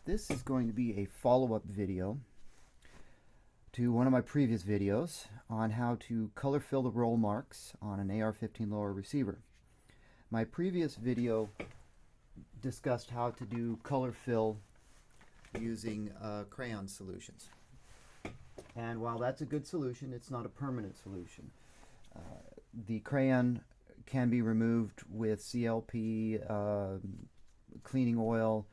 This is going to be a follow-up video to one of my previous videos on how to color fill the roll marks on an AR-15 lower receiver. My previous video discussed how to do color fill using crayon solutions. And while that's a good solution, it's not a permanent solution. The crayon can be removed with CLP, cleaning oil.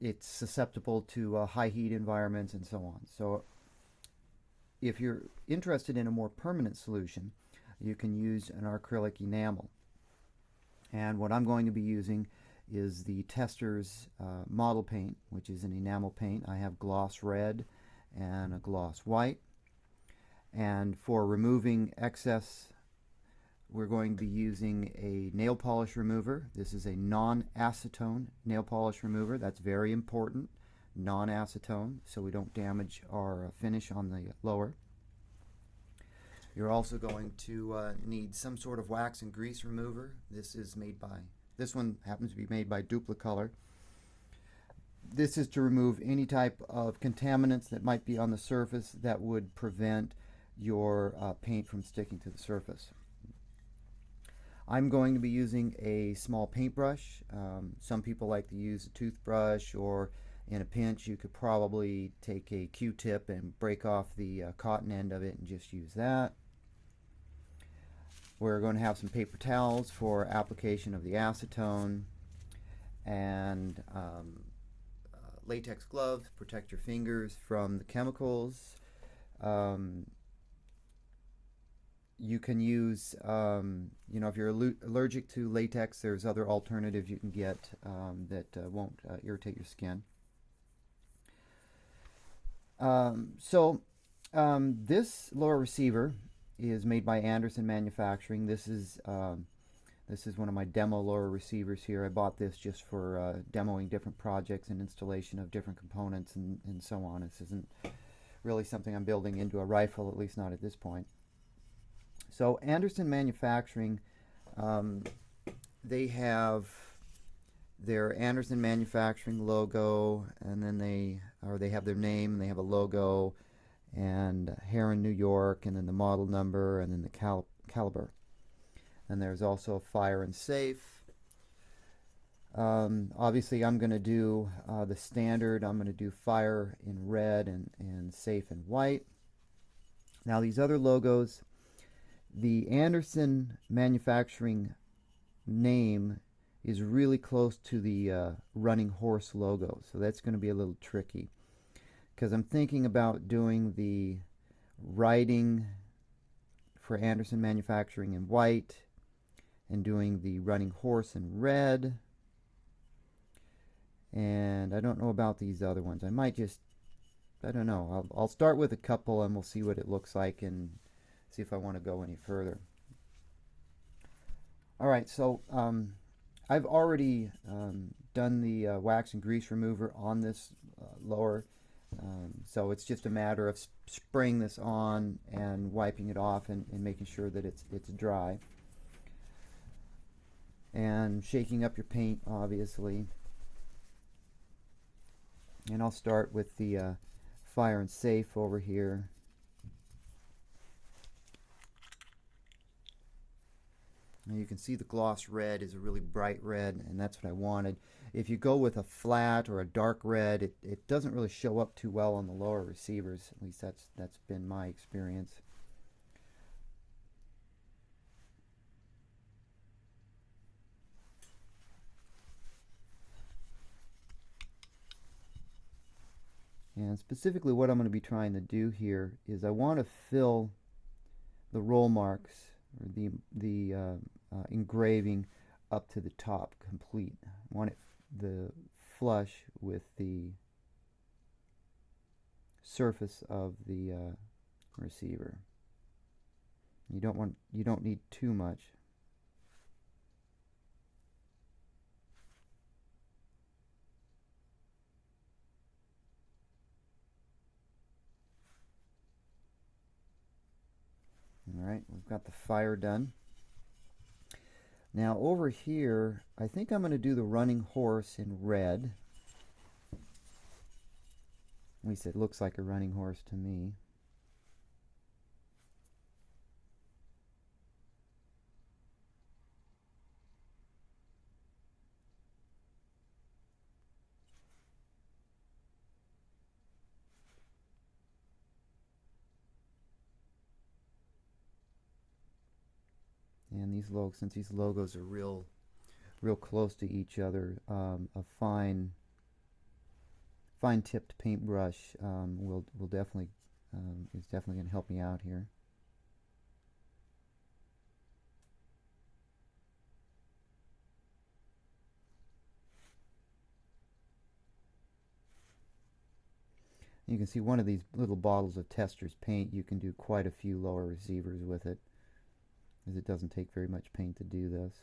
It's susceptible to high heat environments and so on. So if you're interested in a more permanent solution, you can use an acrylic enamel. And what I'm going to be using is the Tester's model paint, which is an enamel paint. I have gloss red and a gloss white. And for removing excess, we're going to be using a nail polish remover. This is a non-acetone nail polish remover. That's very important, non-acetone, so we don't damage our finish on the lower. You're also going to need some sort of wax and grease remover. This one happens to be made by Duplicolor. This is to remove any type of contaminants that might be on the surface that would prevent your paint from sticking to the surface. I'm going to be using a small paintbrush. Some people like to use a toothbrush, or in a pinch you could probably take a Q-tip and break off the cotton end of it and just use that. We're going to have some paper towels for application of the acetone, and latex gloves, protect your fingers from the chemicals. You can use, if you're allergic to latex, there's other alternatives you can get that won't irritate your skin. This lower receiver is made by Anderson Manufacturing. This is one of my demo lower receivers here. I bought this just for demoing different projects and installation of different components and so on. This isn't really something I'm building into a rifle, at least not at this point. So Anderson Manufacturing, they have their Anderson Manufacturing logo, and then they have their name, and they have a logo, and Heron, New York, and then the model number, and then the caliber. And there's also fire and safe. Obviously, I'm going to do the standard. I'm going to do fire in red and safe in white. Now these other logos, the Anderson Manufacturing name is really close to the running horse logo, so that's going to be a little tricky, because I'm thinking about doing the writing for Anderson Manufacturing in white and doing the running horse in red, and I don't know about these other ones. I might just, I don't know, I'll start with a couple and we'll see what it looks like and see if I want to go any further. Alright, so I've already done the wax and grease remover on this lower, so it's just a matter of spraying this on and wiping it off and making sure that it's dry. And shaking up your paint, obviously. And I'll start with the fire and safe over here. Now you can see the gloss red is a really bright red, and that's what I wanted. If you go with a flat or a dark red, it doesn't really show up too well on the lower receivers. At least that's been my experience. And specifically what I'm going to be trying to do here is I want to fill the roll marks, or the engraving, up to the top complete. I want the flush with the surface of the receiver. You don't need too much. Alright, we've got the fire done. Now over here, I think I'm going to do the running horse in red. least it looks like a running horse to me. And these logos, since these logos are real close to each other, a fine tipped paintbrush will definitely is definitely going to help me out here. You can see one of these little bottles of Tester's paint, you can do quite a few lower receivers with it, as it doesn't take very much paint to do this.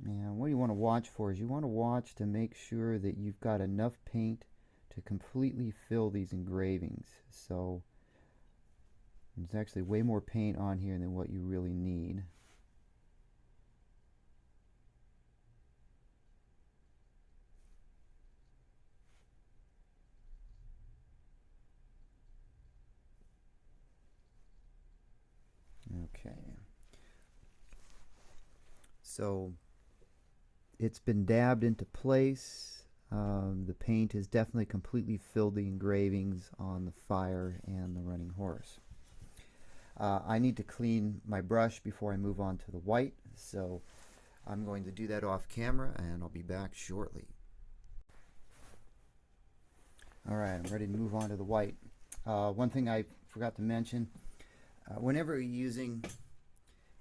And what you want to watch for is you want to watch to make sure that you've got enough paint to completely fill these engravings. So there's actually way more paint on here than what you really need. Okay. So it's been dabbed into place. The paint has definitely completely filled the engravings on the fire and the running horse. I need to clean my brush before I move on to the white, so I'm going to do that off camera and I'll be back shortly. Alright, I'm ready to move on to the white. One thing I forgot to mention, whenever you're using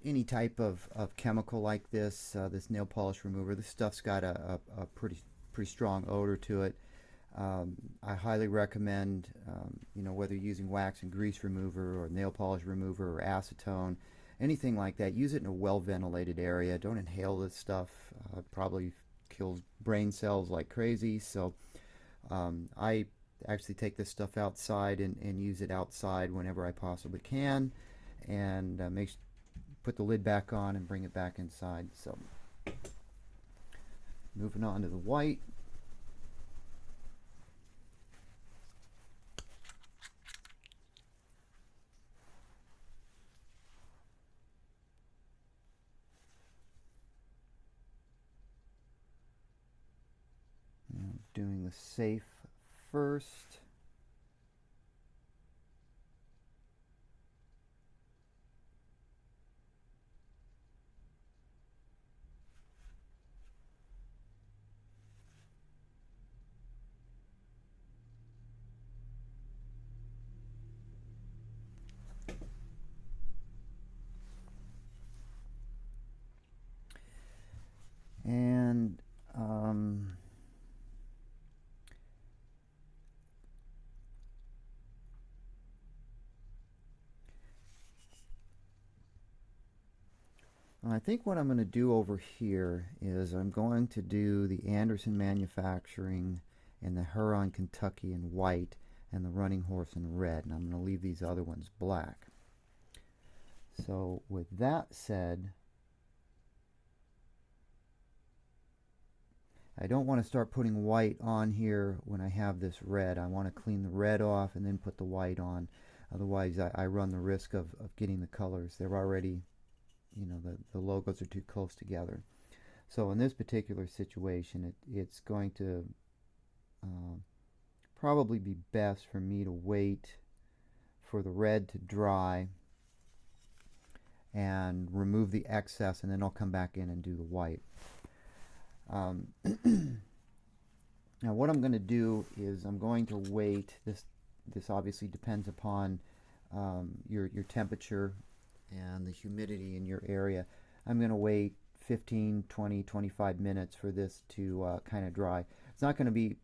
any type of chemical like this, this nail polish remover, this stuff's got a pretty strong odor to it. I highly recommend, whether you're using wax and grease remover or nail polish remover or acetone, anything like that, use it in a well ventilated area. Don't inhale this stuff. It probably kills brain cells like crazy. So I actually take this stuff outside and use it outside whenever I possibly can, and put the lid back on and bring it back inside. So moving on to the white. Doing the safe first. And I think what I'm going to do over here is I'm going to do the Anderson Manufacturing and the Huron Kentucky in white and the Running Horse in red, and I'm going to leave these other ones black. So with that said, I don't want to start putting white on here when I have this red. I want to clean the red off and then put the white on. Otherwise I run the risk of getting the colors. They're already, the logos are too close together. So in this particular situation, it's going to probably be best for me to wait for the red to dry and remove the excess, and then I'll come back in and do the white. Now what I'm going to do is I'm going to wait. This obviously depends upon your temperature and the humidity in your area. I'm going to wait 15, 20, 25 minutes for this to kind of dry. It's not going to be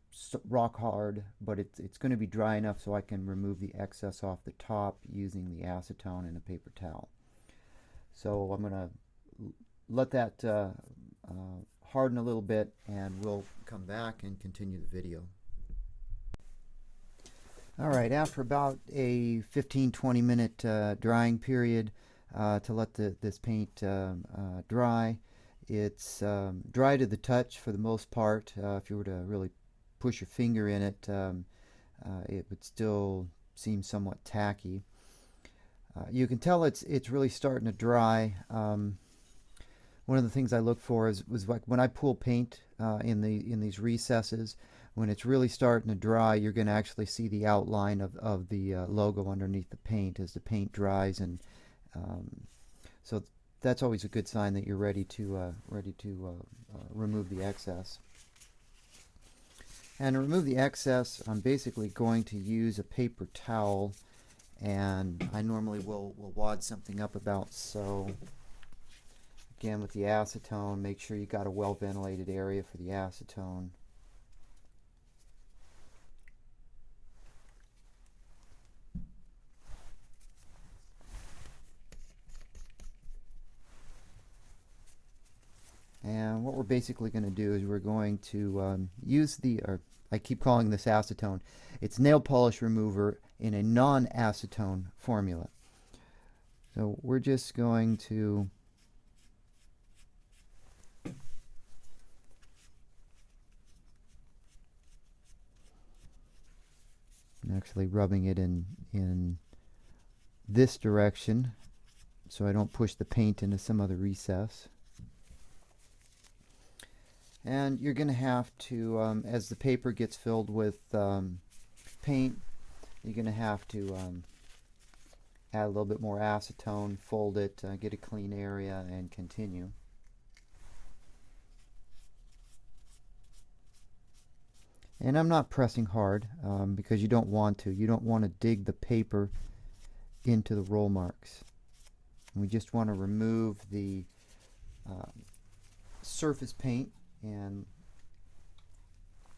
rock hard, but it's going to be dry enough so I can remove the excess off the top using the acetone and a paper towel. So I'm going to let that harden a little bit, and we'll come back and continue the video. Alright, after about a 15-20 minute drying period to let this paint dry, it's dry to the touch for the most part. If you were to really push your finger in it, it would still seem somewhat tacky. You can tell it's really starting to dry. One of the things I look for was like when I pull paint in these recesses. When it's really starting to dry, you're going to actually see the outline of the logo underneath the paint as the paint dries, and so that's always a good sign that you're ready to remove the excess. And to remove the excess, I'm basically going to use a paper towel, and I normally will wad something up about so. Again, with the acetone, make sure you got a well ventilated area for the acetone. And what we're basically going to do is we're going to use I keep calling this acetone. It's nail polish remover in a non-acetone formula. So we're just going to actually rubbing it in this direction so I don't push the paint into some other recess. And you're going to have to, as the paper gets filled with paint, you're going to have to add a little bit more acetone, fold it, get a clean area, and continue. And I'm not pressing hard because you don't want to. You don't want to dig the paper into the roll marks. We just want to remove the surface paint and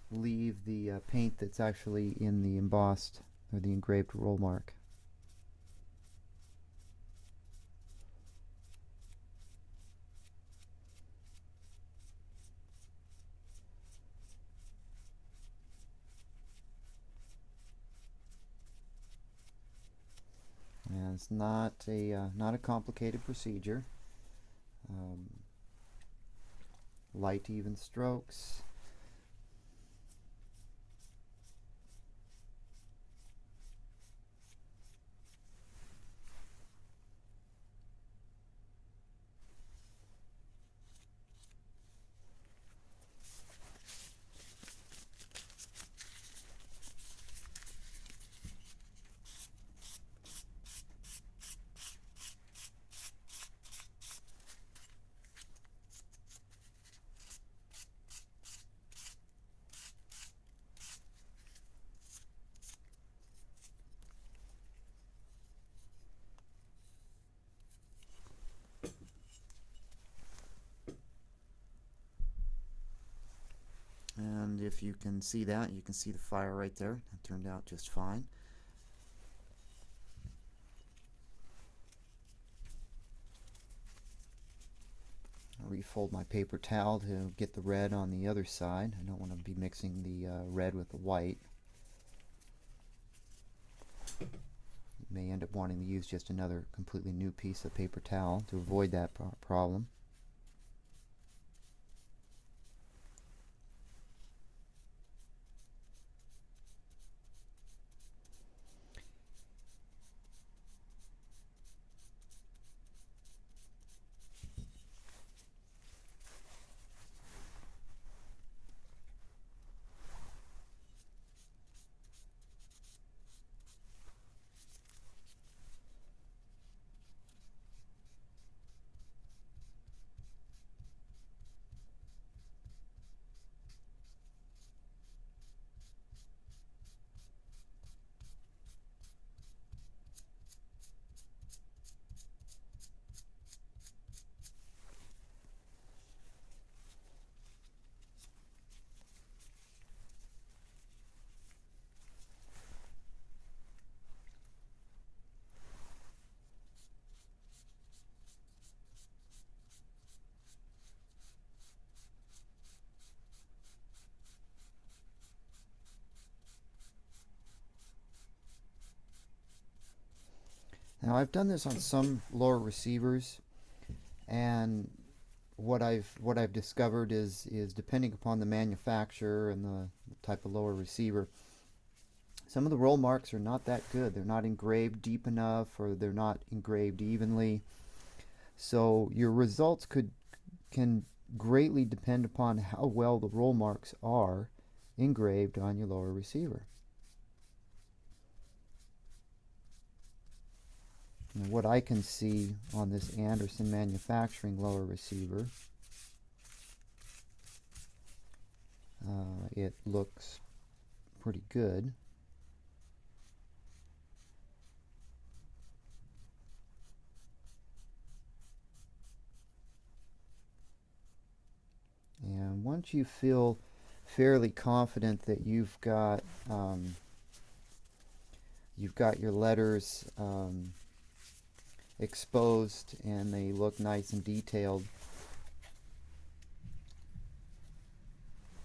leave the paint that's actually in the embossed or the engraved roll mark. And it's not a complicated procedure. Light even strokes. And if you can see that, you can see the fire right there. It turned out just fine. I'll refold my paper towel to get the red on the other side. I don't want to be mixing the red with the white. You may end up wanting to use just another completely new piece of paper towel to avoid that problem. Now I've done this on some lower receivers, and what I've discovered is depending upon the manufacturer and the type of lower receiver, some of the roll marks are not that good. They're not engraved deep enough, or they're not engraved evenly. So your results can greatly depend upon how well the roll marks are engraved on your lower receiver. And what I can see on this Anderson manufacturing lower receiver, it looks pretty good. And once you feel fairly confident that you've got your letters exposed and they look nice and detailed,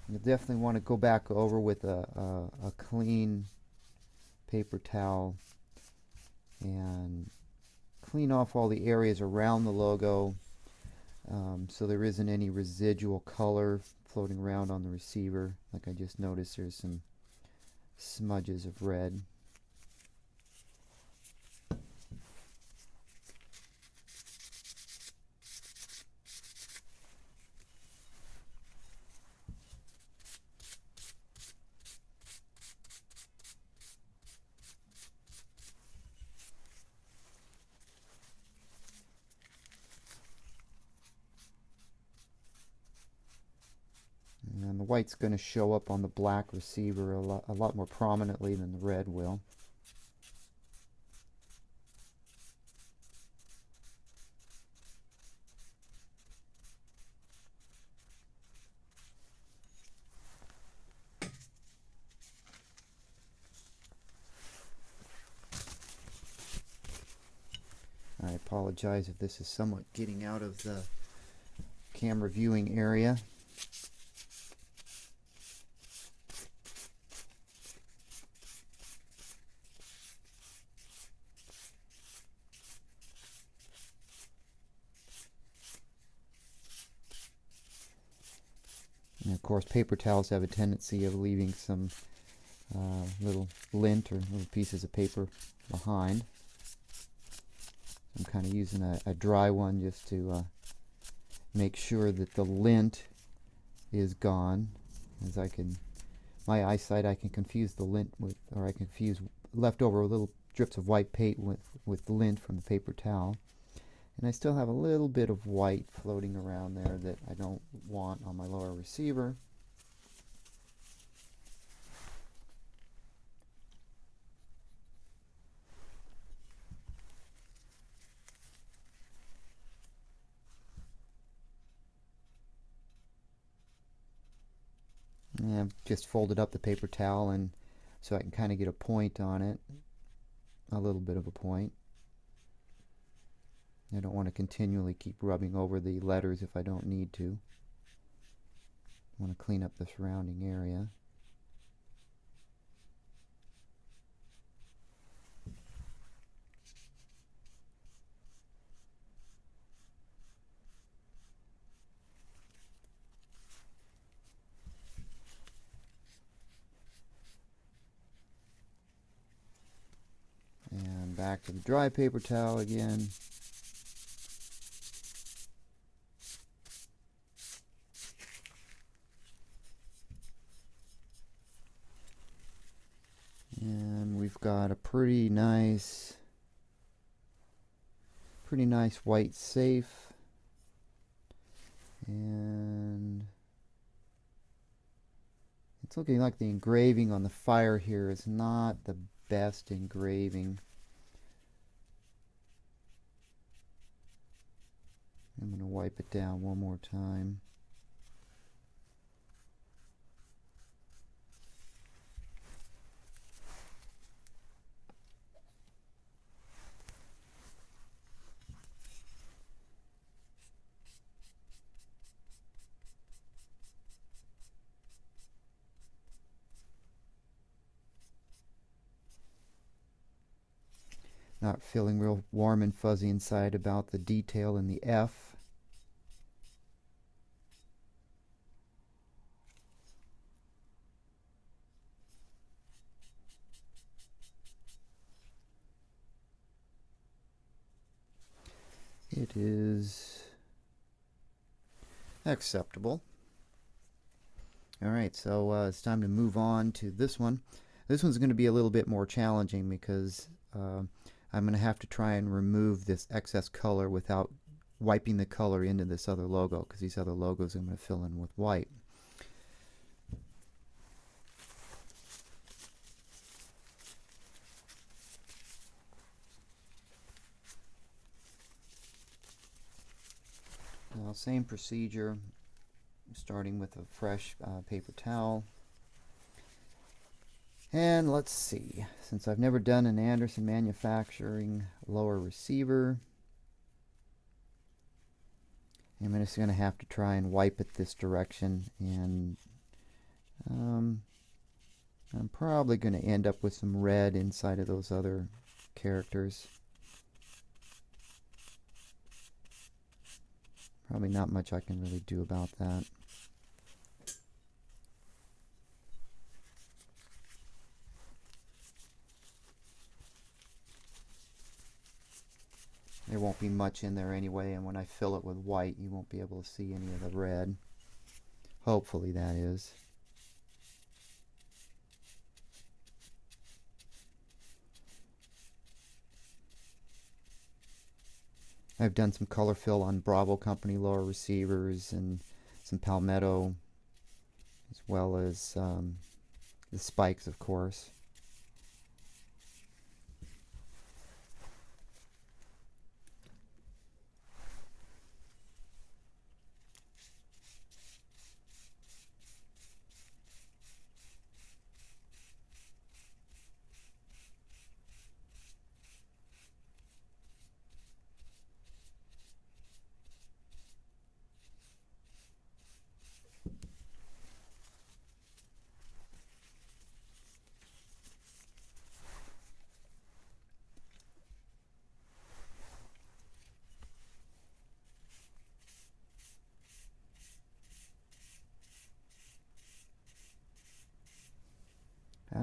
you definitely want to go back over with a clean paper towel and clean off all the areas around the logo, so there isn't any residual color floating around on the receiver. Like I just noticed there's some smudges of red. And the white's going to show up on the black receiver a lot more prominently than the red will. I apologize if this is somewhat getting out of the camera viewing area. And of course, paper towels have a tendency of leaving some little lint or little pieces of paper behind. I'm kind of using a dry one just to make sure that the lint is gone. As my eyesight, I can confuse the lint with, or I can confuse leftover little drips of white paint with lint from the paper towel. And I still have a little bit of white floating around there that I don't want on my lower receiver. And I've just folded up the paper towel, and so I can kind of get a point on it, a little bit of a point. I don't want to continually keep rubbing over the letters if I don't need to. I want to clean up the surrounding area. And back to the dry paper towel again. And we've got a pretty nice white safe. And it's looking like the engraving on the fire here is not the best engraving. I'm going to wipe it down one more time. Not feeling real warm and fuzzy inside about the detail in the F. It is acceptable. Alright, so it's time to move on to this one. This one's going to be a little bit more challenging because I'm going to have to try and remove this excess color without wiping the color into this other logo, because these other logos I'm going to fill in with white. Now, same procedure, starting with a fresh paper towel. And let's see, since I've never done an Anderson manufacturing lower receiver, I'm just going to have to try and wipe it this direction, and I'm probably going to end up with some red inside of those other characters. Probably not much I can really do about that. There won't be much in there anyway, and when I fill it with white, you won't be able to see any of the red. Hopefully, that is. I've done some color fill on Bravo Company lower receivers and some Palmetto, as well as the spikes, of course.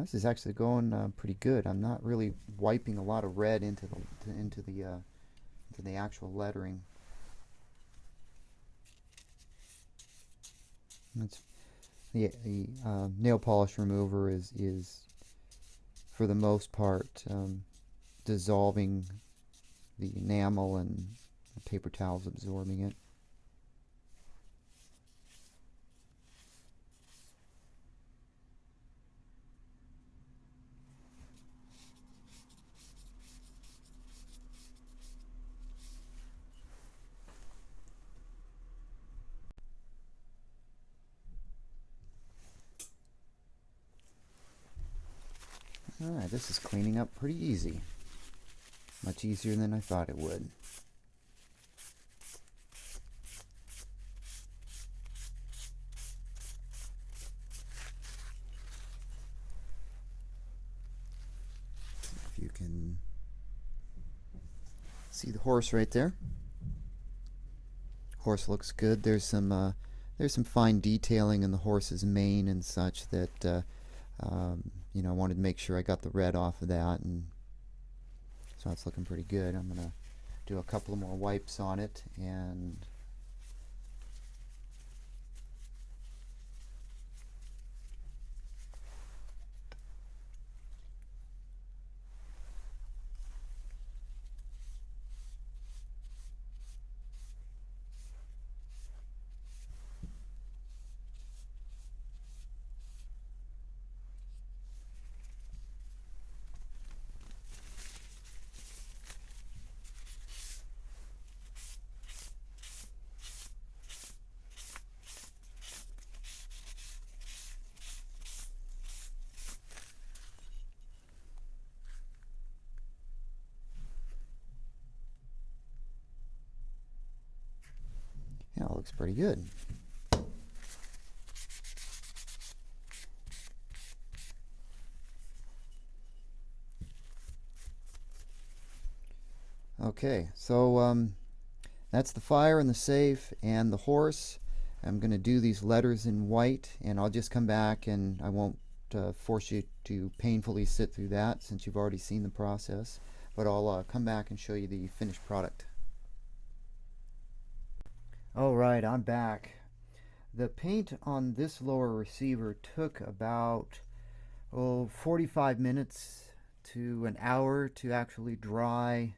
This is actually going pretty good. I'm not really wiping a lot of red into the actual lettering. It's, the nail polish remover is for the most part dissolving the enamel, and the paper towel's absorbing it. Alright, this is cleaning up pretty easy. Much easier than I thought it would. If you can see the horse right there. Horse looks good. There's some fine detailing in the horse's mane and such that you know, I wanted to make sure I got the red off of that, and so it's looking pretty good. I'm gonna do a couple more wipes on it, and yeah, it looks pretty good. Okay, so that's the fire and the safe and the horse. I'm going to do these letters in white, and I'll just come back, and I won't force you to painfully sit through that since you've already seen the process, but I'll come back and show you the finished product. Alright, I'm back. The paint on this lower receiver took about 45 minutes to an hour to actually dry,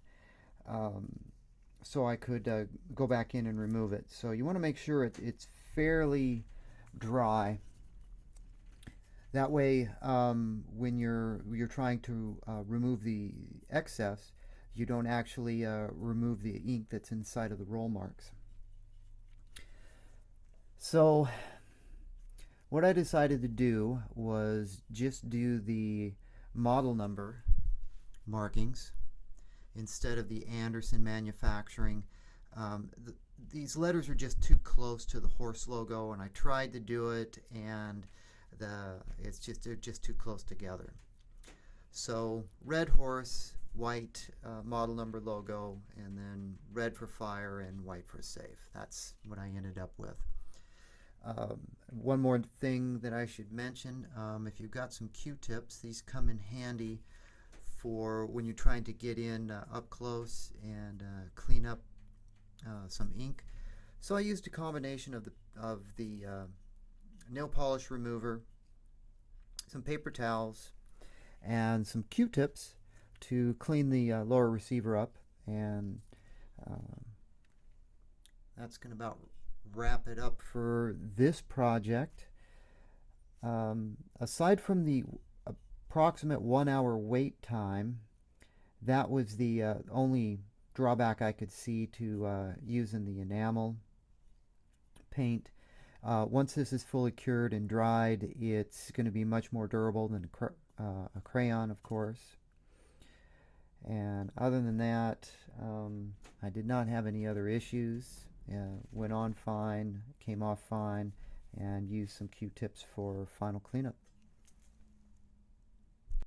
so I could go back in and remove it. So you want to make sure it's fairly dry. That way, when you're trying to remove the excess, you don't actually remove the ink that's inside of the roll marks. So what I decided to do was just do the model number markings instead of the Anderson manufacturing. These letters are just too close to the horse logo, and I tried to do it, and they're just too close together. So red horse, white model number logo, and then red for fire and white for safe. That's what I ended up with. One more thing that I should mention, if you've got some Q-tips, these come in handy for when you're trying to get in up close and clean up some ink. So I used a combination of the nail polish remover, some paper towels, and some Q-tips to clean the lower receiver up, and that's going to about wrap it up for this project. Aside from the approximate 1 hour wait time, that was the only drawback I could see to using the enamel paint. Once this is fully cured and dried, it's going to be much more durable than a crayon, of course. And other than that, I did not have any other issues. Went on fine, came off fine, and used some Q-tips for final cleanup.